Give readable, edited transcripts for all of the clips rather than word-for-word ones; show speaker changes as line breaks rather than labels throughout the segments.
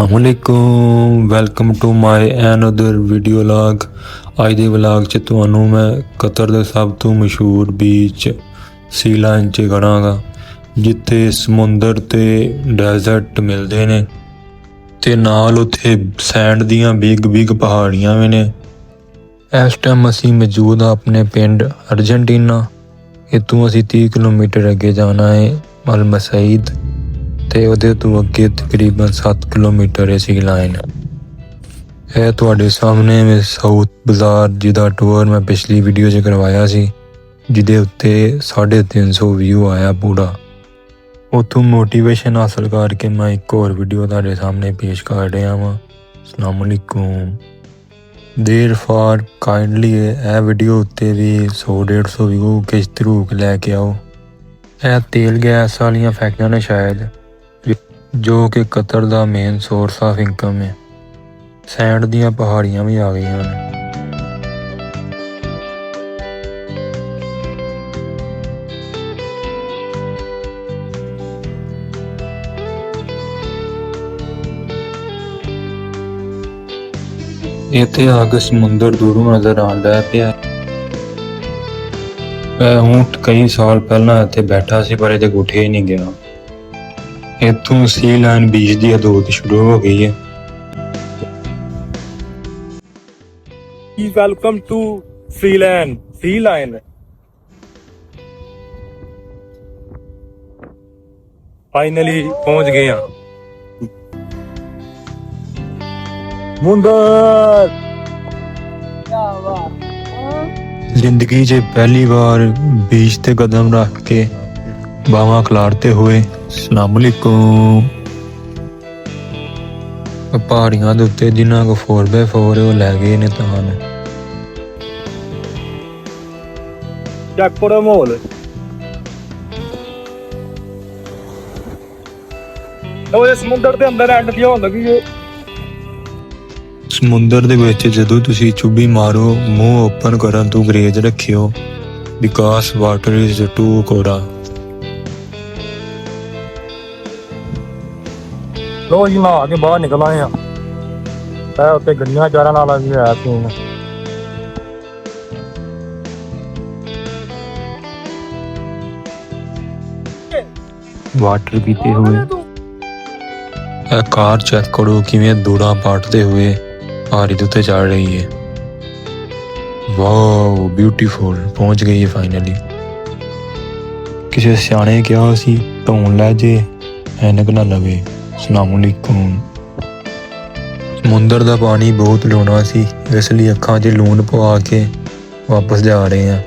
अस्सलामुअलैकुम welcome to my another video log. अज दे व्लॉग च तुहानू मैं कतर दे सब तो मशहूर बीच सी लाइन च खड़ांगा जिथे समुंदर ते डेजर्ट मिलते ने ते नाल उत्थे सैंड दियां बिग पहाड़ियां भी ने। इस टाइम असी मौजूद हाँ अपने पिंड अर्जेंटीना। इतों असी 30 किलोमीटर अगे जाना है अल मसईद ते उहदे तो अगे तकरीबन 7 किलोमीटर है सी लाइन। है तुहाडे सामने में साउथ बाजार जिहदा टूर मैं पिछली वीडियो च करवाया सी जिहदे उत्ते 350 व्यू आया पूरा। उत्थों मोटिवेशन हासिल करके मैं एक और वीडियो तुहाडे सामने पेश कर रहा वां। अस्सलाम वालेकुम। देर फॉर काइंडली है वीडियो उत्ते भी 100-150 व्यू किस तरूक लैके आओ। है तेल गैस वालियां फैक्ट्रियां ने शायद जो कि कतर दा मेन सोर्स ऑफ इनकम है। सैंड दियां पहाड़ियां भी आ गई हैं। इत्थे आके समुंदर दूरों नजर आंदा पिया। हूँ कई साल पहला इत्थे बैठा सी पर इत्थे उठे ही नहीं गया। इत्थों सी लाइन बीच की हदूद शुरू हो गई है।
Welcome to sea line. Finally पहुंच गए हैं मुंदर।
जिंदगी च पहली बार बीच ते कदम रख के बावां खलारते हुए अस्सलाम वालेकुम। पहाड़ियां दे उत्ते जिन्हां को 4x4 है वो लै गए ने तान।
चेक करो माहौल। समुंदर के अंदर एंट्री होने लगी है।
समुंदर दे विच जदों तुसी चुब्भी मारो मूंह ओपन करन तो ग्रेज रखियो बिकॉज वाटर इज टू कोड़ा।
लो जी नहा के बाहर निकल आए हैं। उत्ते गड्डियां चारण वाला भी है सीन।
वाटर पीते हुए कार चेक करो किवें दूड़ा पाटते हुए पहाड़ी के उत्ते चढ़ रही है। Wow beautiful. पहुंच गई है फाइनली। किसी सियाने कहा सी धोन लै जे ऐनक ना लवे। अस्सलाम वालेकुम। समुंदर का पानी बहुत लूना सी इसलिए अखां 'च लून पवा के वापस जा रहे हैं।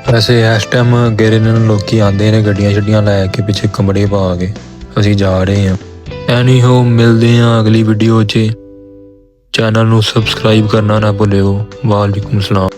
वैसे इस टाइम गेरे लोग आते हैं गड्डियां शड्डियां लैके पिछे कमरे पा के असी जा रहे हैं। एनी हो मिलते हैं अगली वीडियो च। चैनल नू सबसक्राइब करना ना भुल्यो। वालेकुम सलाम।